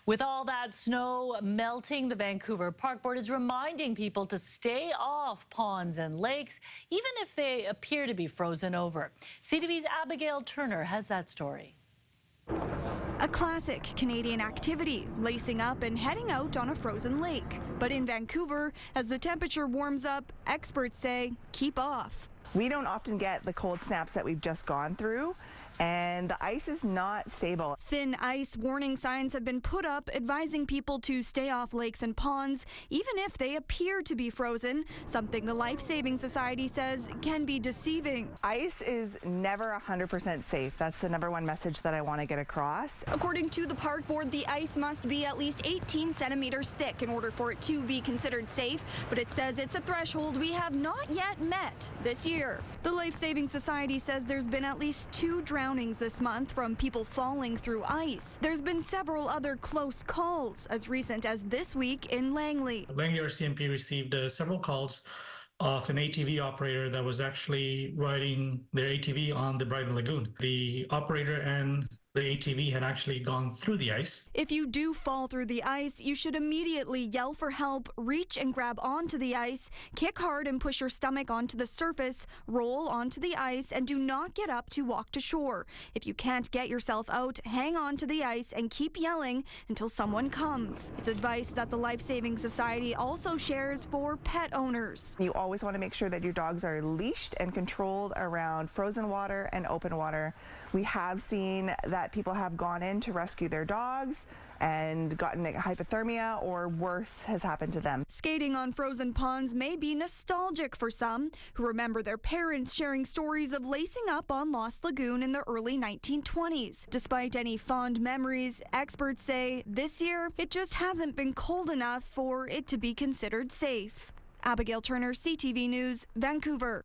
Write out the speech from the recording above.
With all that snow melting, the Vancouver Park Board is reminding people to stay off ponds and lakes, even if they appear to be frozen over. CTV's Abigail Turner has that story. A classic Canadian activity, lacing up and heading out on a frozen lake. But in Vancouver, as the temperature warms up, experts say keep off. We don't often get the cold snaps that we've just gone through, and the ice is not stable. Thin ice warning signs have been put up advising people to stay off lakes and ponds, even if they appear to be frozen, something the Life Saving Society says can be deceiving. Ice is never 100% safe. That's the #1 message that I want to get across. According to the park board, the ice must be at least 18 centimeters thick in order for it to be considered safe, but it says it's a threshold we have not yet met this year. The Life Saving Society says there's been at least 2 drownings this month from people falling through ice. There's been several other close calls, as recent as this week in Langley. Langley RCMP received several calls of an ATV operator that was actually riding their ATV on the Brighton Lagoon. The operator and the ATV had actually gone through the ice. If you do fall through the ice, you should immediately yell for help, reach and grab onto the ice, kick hard and push your stomach onto the surface, roll onto the ice, and do not get up to walk to shore. If you can't get yourself out, hang on to the ice and keep yelling until someone comes. It's advice that the Life Saving Society also shares for pet owners. You always want to make sure that your dogs are leashed and controlled around frozen water and open water. We have seen that people have gone in to rescue their dogs and gotten hypothermia or worse has happened to them. Skating on frozen ponds may be nostalgic for some who remember their parents sharing stories of lacing up on Lost Lagoon in the early 1920s. Despite any fond memories, experts say this year it just hasn't been cold enough for it to be considered safe. Abigail Turner, CTV News, Vancouver.